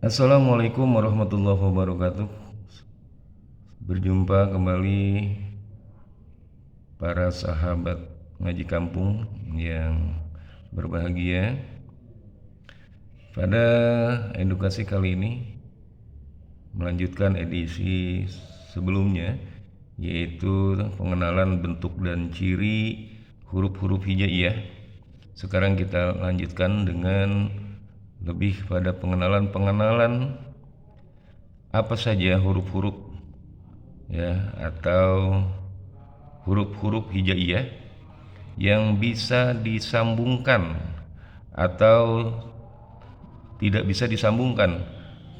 Assalamualaikum warahmatullahi wabarakatuh. Berjumpa kembali para sahabat ngaji kampung yang berbahagia. Pada edukasi kali ini melanjutkan edisi sebelumnya, yaitu pengenalan bentuk dan ciri huruf-huruf hijaiyah. Sekarang kita lanjutkan dengan lebih pada pengenalan apa saja huruf-huruf ya atau huruf-huruf hijaiyah yang bisa disambungkan atau tidak bisa disambungkan,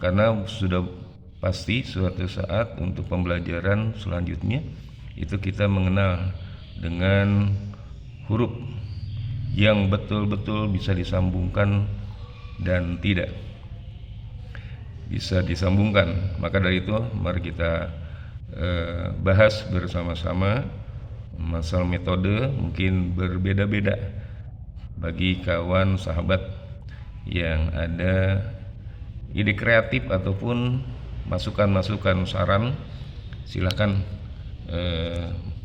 karena sudah pasti suatu saat untuk pembelajaran selanjutnya itu kita mengenal dengan huruf yang betul-betul bisa disambungkan dan tidak bisa disambungkan. Maka dari itu mari kita bahas bersama-sama. Masalah metode mungkin berbeda-beda bagi kawan sahabat yang ada ide kreatif ataupun masukan-masukan saran. Silahkan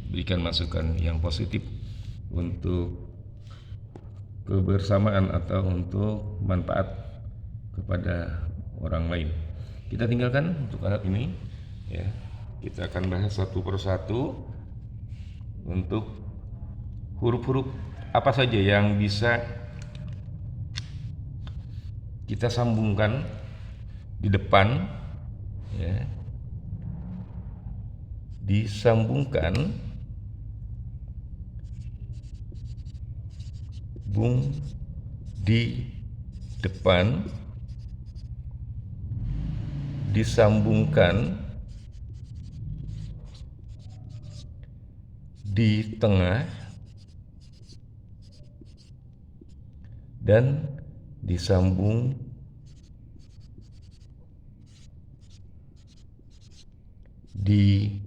berikan masukan yang positif untuk kebersamaan atau untuk manfaat kepada orang lain. Kita tinggalkan untuk saat ini ya. Kita akan bahas satu persatu untuk huruf-huruf apa saja yang bisa kita sambungkan di depan ya, disambungkan di depan, disambungkan di tengah, dan disambung di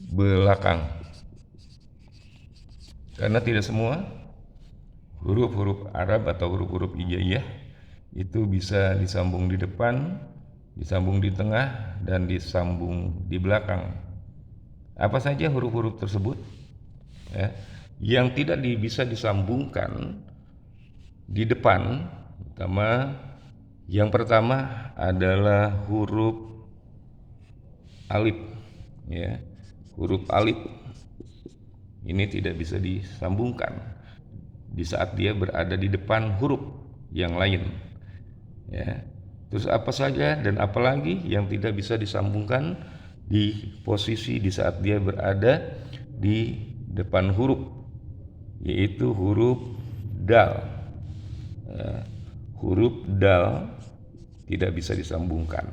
belakang. Karena tidak semua huruf-huruf Arab atau huruf-huruf hijaiyah itu bisa disambung di depan, disambung di tengah, dan disambung di belakang. Apa saja huruf-huruf tersebut ya, yang tidak bisa disambungkan di depan? Yang pertama adalah huruf alif ya. Huruf alif ini tidak bisa disambungkan di saat dia berada di depan huruf yang lain ya. Terus apa saja dan apalagi yang tidak bisa disambungkan di posisi di saat dia berada di depan huruf, yaitu huruf dal. Huruf dal tidak bisa disambungkan.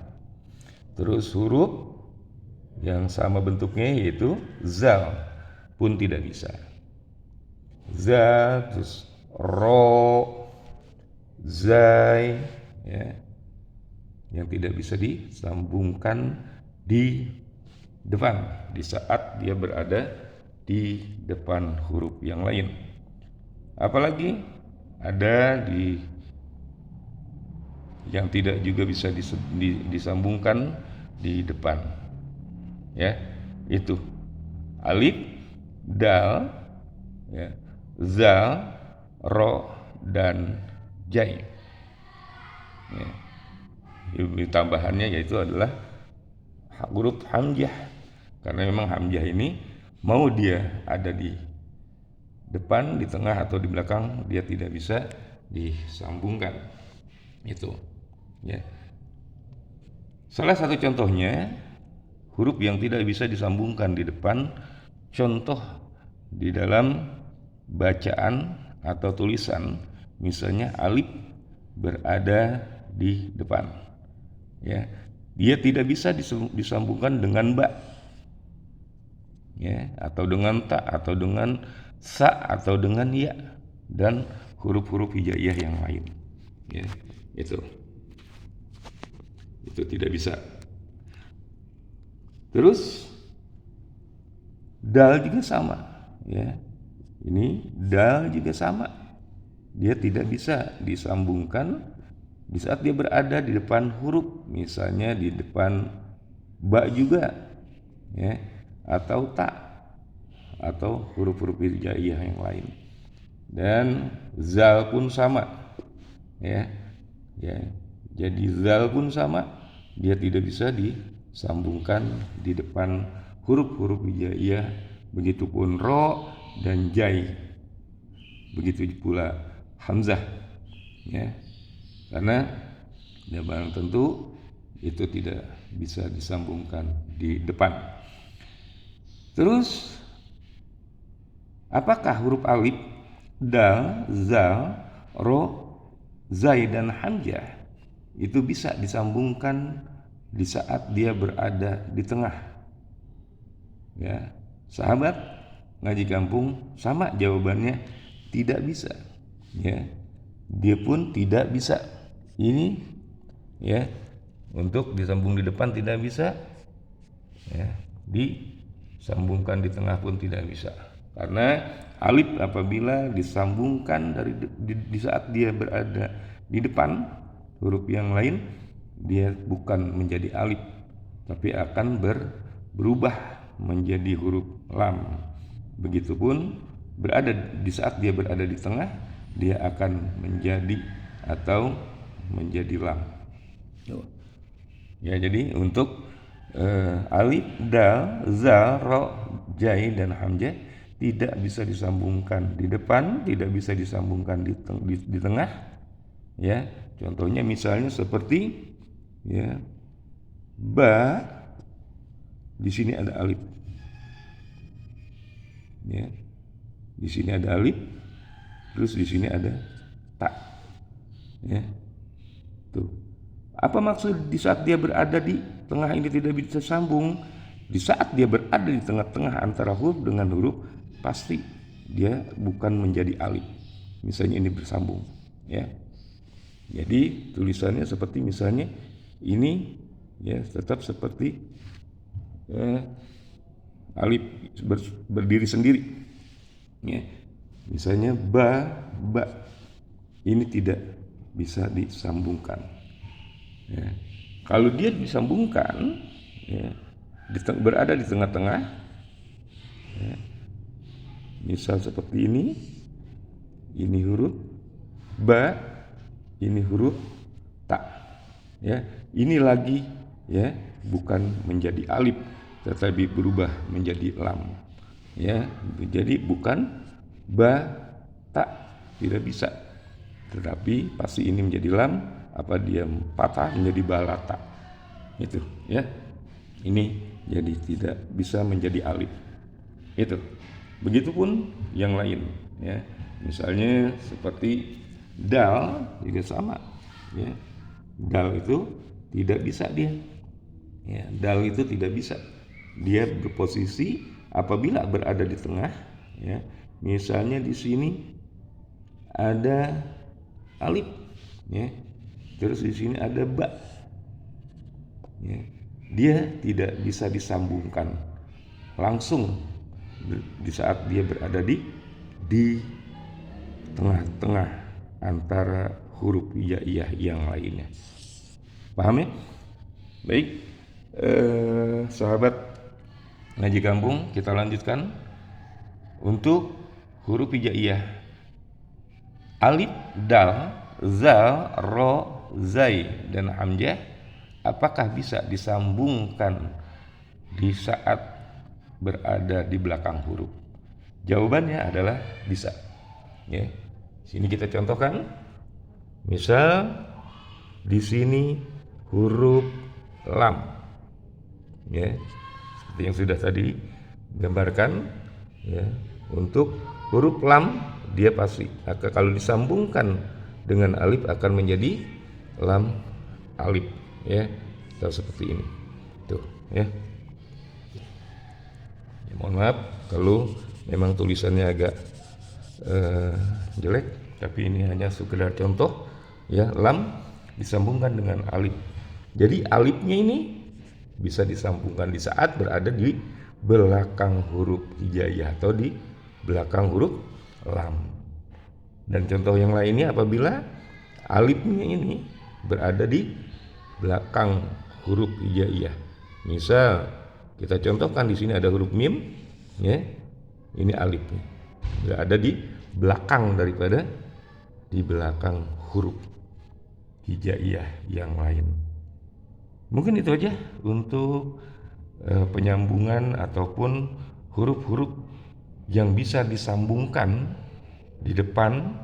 Terus huruf yang sama bentuknya yaitu zal pun tidak bisa. Za, terus ro, zai ya, yang tidak bisa disambungkan di depan di saat dia berada di depan huruf yang lain. Apalagi ada yang tidak juga bisa disambungkan di depan ya, itu alif, dal ya, zal, ro, dan jai ya. Tambahannya yaitu adalah huruf hamzah, karena memang hamzah ini mau dia ada di depan, di tengah, atau di belakang, dia tidak bisa disambungkan itu ya. Salah satu contohnya huruf yang tidak bisa disambungkan di depan, contoh di dalam bacaan atau tulisan, misalnya alif berada di depan ya, dia tidak bisa disambungkan dengan ba ya, atau dengan ta, atau dengan sa, atau dengan ya, dan huruf-huruf hijaiyah yang lain ya. Itu tidak bisa. Terus dal juga sama ya, ini dal juga sama, dia tidak bisa disambungkan di saat dia berada di depan huruf, misalnya di depan ba juga, ya, atau ta, atau huruf-huruf hijaiyah yang lain. Dan zal pun sama, ya. Jadi zal pun sama, dia tidak bisa disambungkan di depan huruf-huruf hijaiyah. Begitupun ro dan jai, begitu pula hamzah, ya, karena ya barang tentu itu tidak bisa disambungkan di depan. Terus apakah huruf alif, dal, zal, ro, zai dan hamzah itu bisa disambungkan di saat dia berada di tengah? Ya, sahabat ngaji kampung, sama jawabannya, tidak bisa. Ya, dia pun tidak bisa. Ini, ya, untuk disambung di depan tidak bisa, ya, disambungkan di tengah pun tidak bisa. Karena alif apabila disambungkan di saat dia berada di depan huruf yang lain, dia bukan menjadi alif, tapi akan berubah menjadi huruf lam. Begitupun di saat dia berada di tengah, dia akan menjadi atau menjadi lam. Ya, jadi untuk alif, dal, zal, ro, jai dan hamzah tidak bisa disambungkan di depan, tidak bisa disambungkan di tengah. Ya, contohnya misalnya seperti, ya, ba, di sini ada alif. Ya, di sini ada alif, terus di sini ada ta. Ya, tuh. Apa maksud di saat dia berada di tengah ini tidak bisa sambung? Di saat dia berada di tengah-tengah antara huruf dengan huruf, pasti dia bukan menjadi alif. Misalnya ini bersambung, ya. Jadi tulisannya seperti misalnya ini, ya, tetap seperti alif berdiri sendiri, ya. Misalnya ba, ini tidak bisa disambungkan, ya. Kalau dia disambungkan, ya, berada di tengah-tengah, ya. Misal seperti ini huruf ba, ini huruf ta, ya. Ini lagi, ya, bukan menjadi alif tetapi berubah menjadi lam, ya. Jadi bukan ba, ta, tidak bisa, tetapi pasti ini menjadi lam. Apa dia patah menjadi balata, itu, ya. Ini jadi tidak bisa menjadi alif, itu. Begitupun yang lain, ya. Misalnya seperti dal juga sama, ya. Dal itu tidak bisa dia, ya. Dal itu tidak bisa, dia berposisi apabila berada di tengah, ya. Misalnya di sini ada alif, ya. Terus di sini ada ba, ya. Dia tidak bisa disambungkan langsung di saat dia berada di tengah-tengah antara huruf hijaiyah yang lainnya. Paham, ya? Baik, sahabat ngaji kampung, kita lanjutkan. Untuk huruf hijaiyah alif, dal, zal, ro, zai dan hamzah, apakah bisa disambungkan di saat berada di belakang huruf? Jawabannya adalah bisa, ya. Sini kita contohkan. Misal di sini huruf lam, ya, seperti yang sudah tadi gambarkan, ya. Untuk huruf lam, dia pasti kalau disambungkan dengan alif akan menjadi lam alif, ya. Seperti ini, tuh, ya. Mohon maaf kalau memang tulisannya agak jelek, tapi ini hanya sekedar contoh, ya. Lam disambungkan dengan alif. Jadi alifnya ini bisa disambungkan di saat berada di belakang huruf hijaiyah atau di belakang huruf lam. Dan contoh yang lainnya apabila alifnya ini berada di belakang huruf hijaiyah. Misal kita contohkan di sini ada huruf mim, ya. Ini alifnya. Berada di belakang daripada di belakang huruf hijaiyah yang lain. Mungkin itu aja untuk penyambungan ataupun huruf-huruf yang bisa disambungkan di depan,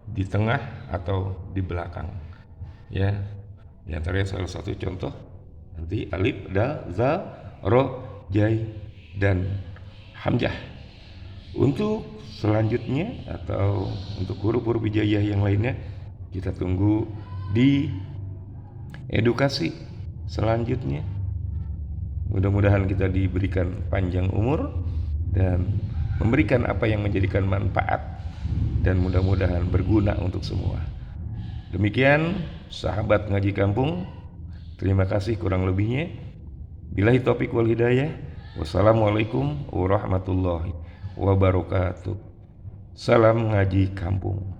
di tengah atau di belakang. Ya, di antaranya salah satu contoh nanti alif, dal, zal, ro, jai, dan hamzah. Untuk selanjutnya atau untuk huruf-huruf hijaiyah yang lainnya, kita tunggu di edukasi selanjutnya. Mudah-mudahan kita diberikan panjang umur dan memberikan apa yang menjadikan manfaat, dan mudah-mudahan berguna untuk semua. Demikian sahabat ngaji kampung, terima kasih kurang lebihnya. Billahi taufiq wal hidayah. Wassalamualaikum warahmatullahi wabarakatuh. Salam ngaji kampung.